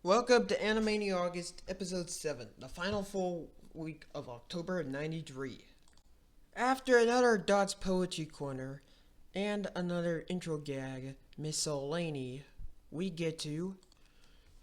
Welcome to Animaniaugust episode 7, the final full week of October of 93. After another Dot's Poetry Corner and another intro gag, miscellany, we get to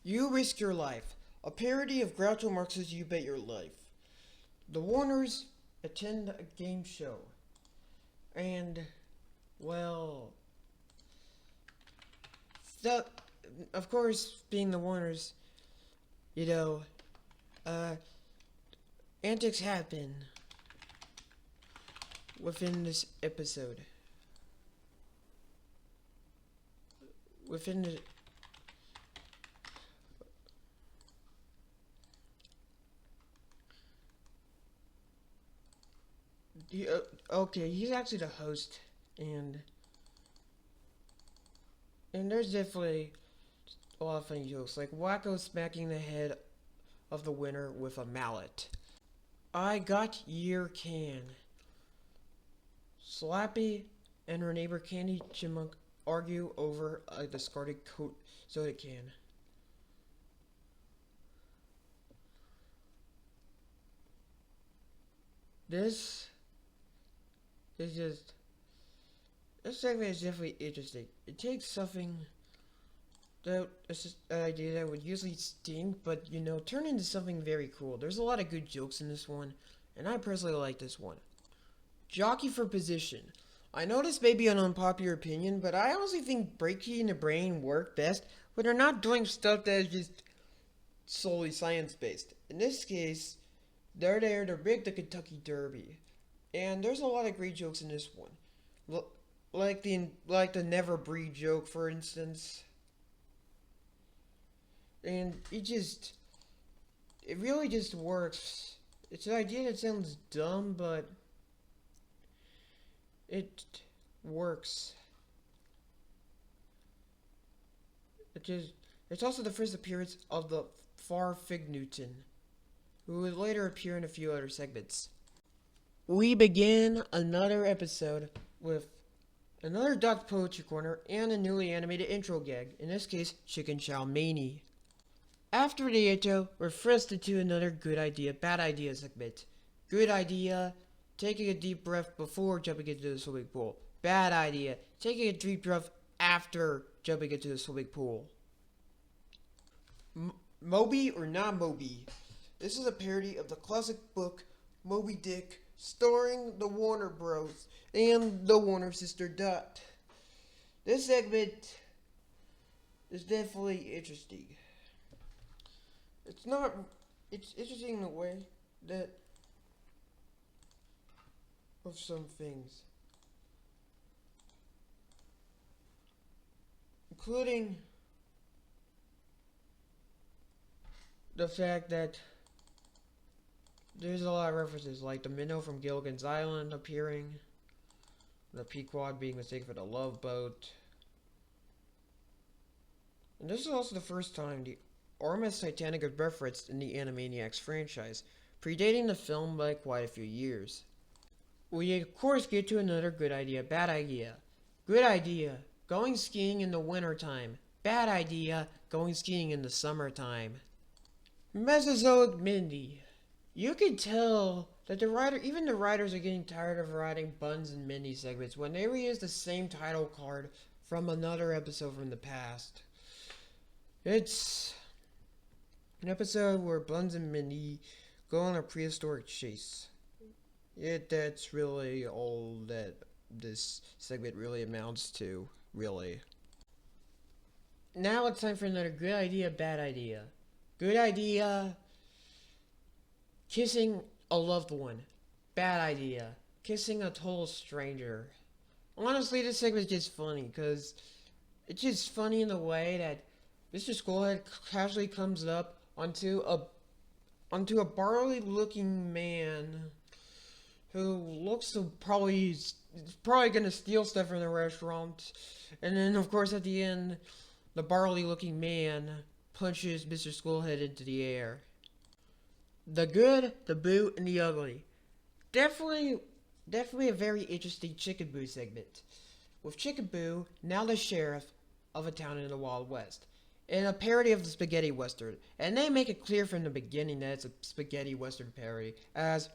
You Risk Your Life, a parody of Groucho Marx's You Bet Your Life. The Warners attend a game show, and, well, of course, being the Warners, you know, antics happen within this episode. Within okay, he's actually the host, and there's definitely a lot of funny jokes, like Wacko smacking the head of the winner with a mallet. I got your can. Slappy and her neighbor Candy Chipmunk argue over a discarded Coke soda can. This is just. This segment is definitely interesting. It takes something that is just an idea that would usually stink, but turn into something very cool. There's a lot of good jokes in this one, and I personally like this one. Jockey for position. I know this may be an unpopular opinion, but I honestly think breaking the brain work best when they're not doing stuff that is just solely science based. In this case, they're there to rig the Kentucky Derby, and there's a lot of great jokes in this one, like the never breed joke, for instance. And it really just works. It's an idea that sounds dumb, but it works. It's also the first appearance of the Far Fig Newton, who would later appear in a few other segments. We begin another episode with another Dot Poetry Corner and a newly animated intro gag, in this case, Chicken Chow Mania. After the intro, we're thrust into another good idea, bad idea segment. Good idea, taking a deep breath before jumping into the swimming pool. Bad idea, taking a deep breath after jumping into the swimming pool. Moby or not Moby? This is a parody of the classic book Moby Dick, starring the Warner Bros. And the Warner sister Dot. This segment is definitely interesting. It's interesting in a way that of some things, including the fact that there's a lot of references, like the minnow from Gilligan's Island appearing, the Pequod being mistaken for the Love Boat, and this is also the first time the RMS Titanic is referenced in the Animaniacs franchise, predating the film by quite a few years. We of course get to another good idea, bad idea. Good idea, going skiing in the wintertime. Bad idea, going skiing in the summertime. Mesozoic Mindy. You can tell that even the writers are getting tired of writing Buns and Mindy segments when they reuse the same title card from another episode from the past. It's an episode where Buns and Mindy go on a prehistoric chase. That's really all that this segment really amounts to, really. Now it's time for another good idea, bad idea. Good idea, kissing a loved one. Bad idea, kissing a total stranger. Honestly, this segment is just funny, because it's just funny in the way that Mr. Skullhead casually comes up onto a barley-looking man who looks to probably gonna steal stuff from the restaurant, and then of course at the end, the barley-looking man punches Mr. Skullhead into the air. The good, the boo, and the ugly. Definitely a very interesting Chicken Boo segment. With Chicken Boo now the sheriff of a town in the Wild West. in a parody of the spaghetti western, and they make it clear from the beginning that it's a spaghetti western parody, as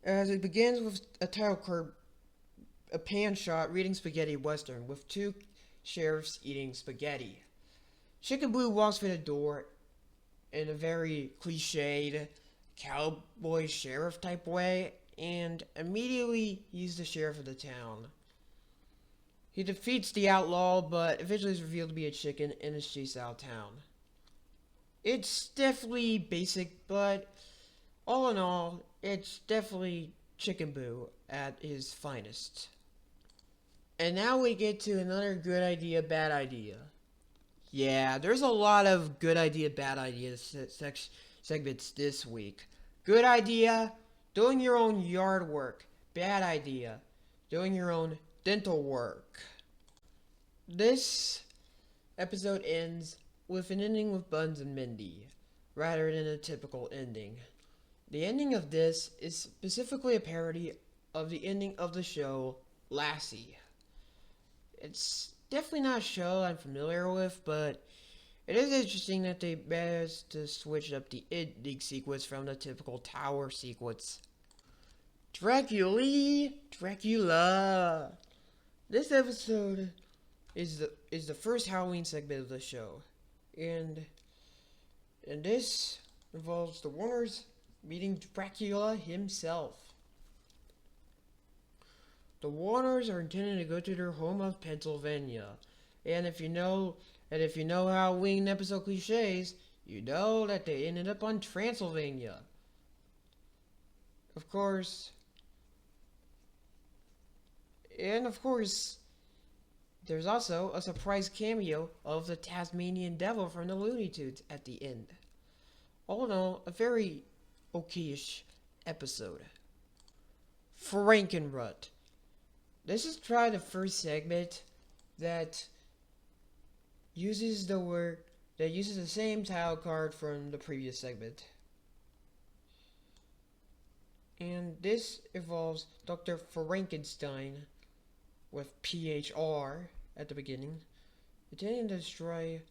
it begins with a title card, a pan shot reading spaghetti western with two sheriffs eating spaghetti. Chicken Blue walks through the door in a very cliched cowboy sheriff type way, and immediately he's the sheriff of the town. He defeats the outlaw, but eventually is revealed to be a chicken and is chased out of town. It's definitely basic, but all in all, it's definitely Chicken Boo at his finest. And now we get to another good idea, bad idea. Yeah, there's a lot of good idea, bad idea segments this week. Good idea, doing your own yard work. Bad idea, doing your own dental work. This episode ends with an ending with Buns and Mindy, rather than a typical ending. The ending of this is specifically a parody of the ending of the show Lassie. It's definitely not a show I'm familiar with, but it is interesting that they managed to switch up the ending sequence from the typical tower sequence. Dracula! This episode is the first Halloween segment of the show, and this involves the Warners meeting Dracula himself. The Warners are intending to go to their home of Pennsylvania, and if you know Halloween episode cliches, you know that they ended up on Transylvania. Of course, there's also a surprise cameo of the Tasmanian Devil from the Looney Tunes at the end. All in all, a very okayish episode. Frankenrut. This is probably the first segment that uses the same title card from the previous segment. And this involves Dr. Frankenstein with PHR at the beginning, intending to destroy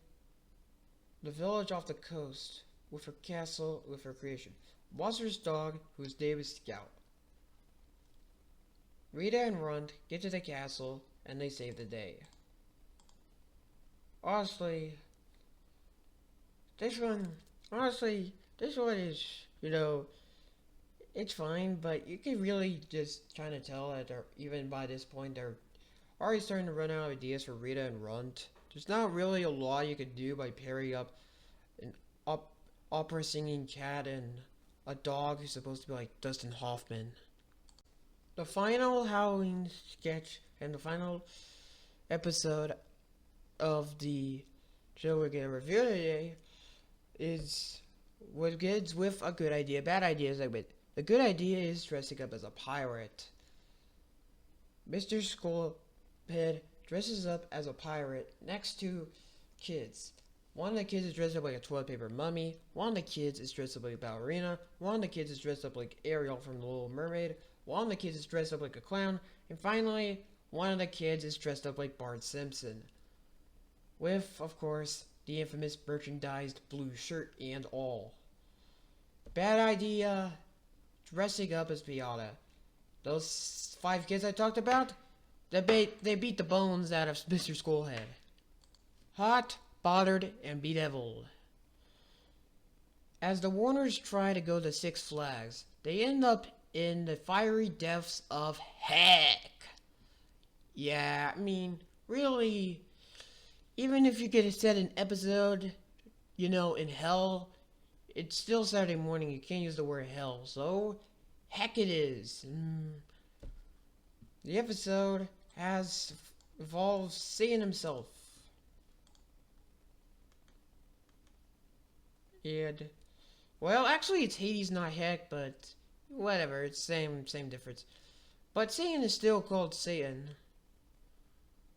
the village off the coast with her castle with her creation. Monster's dog, whose name is Scout. Rita and Runt get to the castle and they save the day. Honestly, this one is, it's fine, but you can really just kind of tell that even by this point, they're already starting to run out of ideas for Rita and Runt. There's not really a lot you could do by pairing up an opera singing cat and a dog who's supposed to be like Dustin Hoffman. The final Halloween sketch and the final episode of the show we're going to review today is what begins with a good idea, bad idea segment. The good idea is dressing up as a pirate. Mr. Skullhead dresses up as a pirate next to kids. One of the kids is dressed up like a toilet paper mummy. One of the kids is dressed up like a ballerina. One of the kids is dressed up like Ariel from The Little Mermaid. One of the kids is dressed up like a clown. And finally, one of the kids is dressed up like Bart Simpson. With, of course, the infamous merchandised blue shirt and all. Bad idea, dressing up as Piata. Those 5 kids I talked about, they beat the bones out of Mr. Skullhead. Hot, bothered, and bedeviled. As the Warners try to go to Six Flags, they end up in the fiery depths of heck. Yeah, I mean, really, even if you could have said an episode, in hell, it's still Saturday morning, you can't use the word hell, so heck it is. The episode involves Satan himself. And, well, actually it's Hades, not heck, but whatever, it's same difference. But Satan is still called Satan.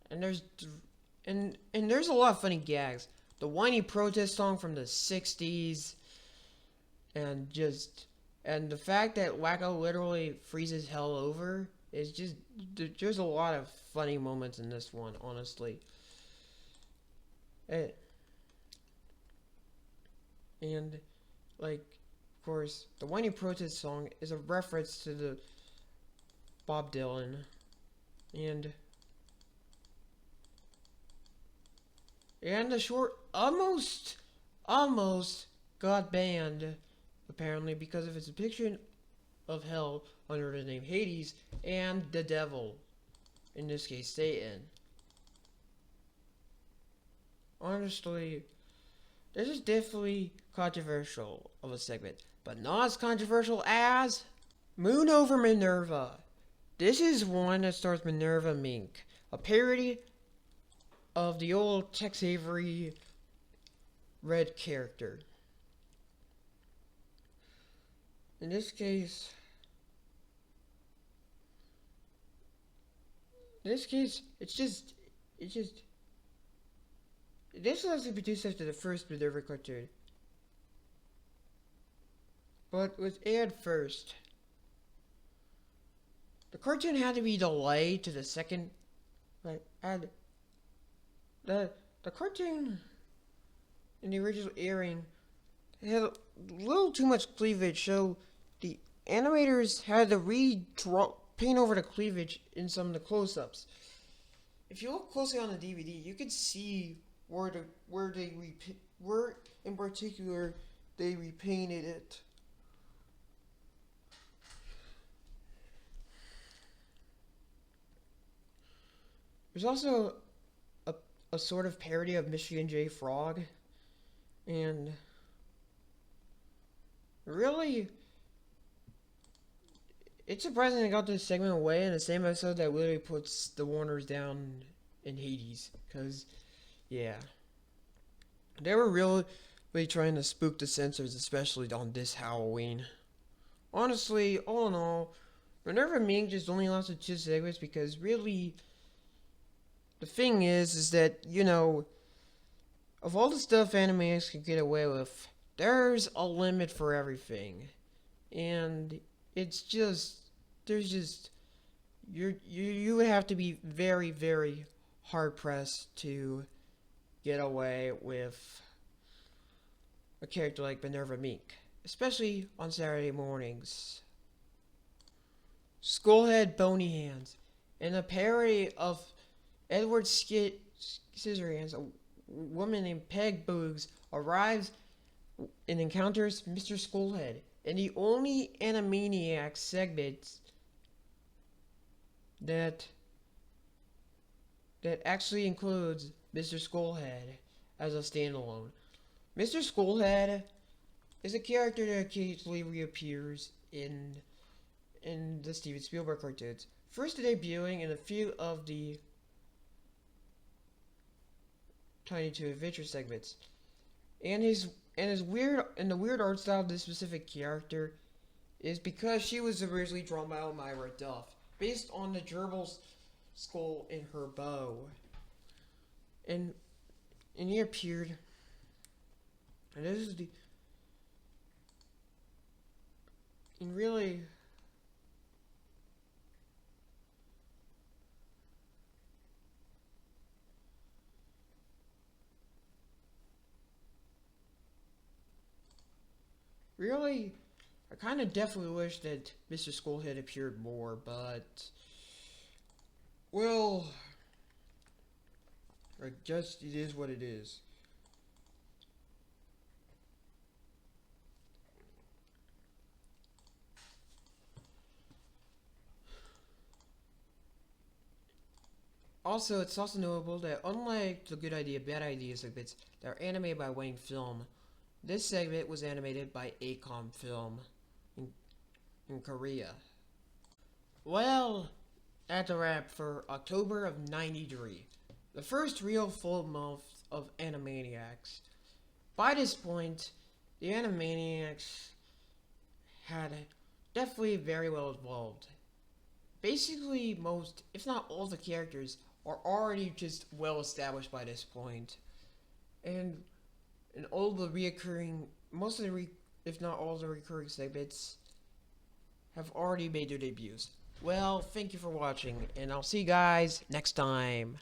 And there's a lot of funny gags. The whiny protest song from the 60s, and the fact that Wacko literally freezes hell over is there's a lot of funny moments in this one, honestly. Eh, and, like, of course, the Whiny Protest song is a reference to the Bob Dylan. And the short almost got banned, apparently, because of its depiction of hell under the name Hades and the devil, in this case Satan. Honestly, this is definitely controversial of a segment, but not as controversial as Moon Over Minerva. This is one that stars Minerva Mink, a parody of the old Tex Avery Red character. In this case, it's just, this was actually produced after the first Minerva cartoon, but was aired first. The cartoon had to be delayed to the second, and the cartoon in the original airing had a little too much cleavage, so the animators had to paint over the cleavage in some of the close-ups. If you look closely on the DVD, you can see where in particular they repainted it. There's also a sort of parody of Michigan J. Frog, and really, it's surprising they got this segment away in the same episode that literally puts the Warners down in Hades, because, yeah. They were really trying to spook the censors, especially on this Halloween. Honestly, all in all, Minerva Mink just only lasted 2 segments because really, the thing is that, of all the stuff Animaniacs can get away with, there's a limit for everything. And it's just, you would have to be very, very hard pressed to get away with a character like Minerva Mink, especially on Saturday mornings. Skullhead Bony Hands, and a parody of Edward Scissorhands, a woman named Peg Boogs, arrives and encounters Mr. Skullhead in the only Animaniacs segment that actually includes Mr. Skullhead as a standalone. Mr. Skullhead is a character that occasionally reappears in the Steven Spielberg cartoons, first debuting in a few of the Tiny Toon Adventure segments. And the weird art style of this specific character is because she was originally drawn by Elmira Duff, based on the gerbil's skull in her bow. And he appeared, and this is and really, I kind of definitely wish that Mr. Skullhead appeared more, but, well, I guess it is what it is. Also, it's also notable that unlike the Good Idea, Bad Idea segments that are animated by Wang Film, this segment was animated by Acom Film in Korea. Well, that's a wrap for October of '93, the first real full month of Animaniacs. By this point, the Animaniacs had definitely very well evolved. Basically, most, if not all, the characters are already just well established by this point, and all the if not all the recurring segments have already made their debuts. Well, thank you for watching, and I'll see you guys next time.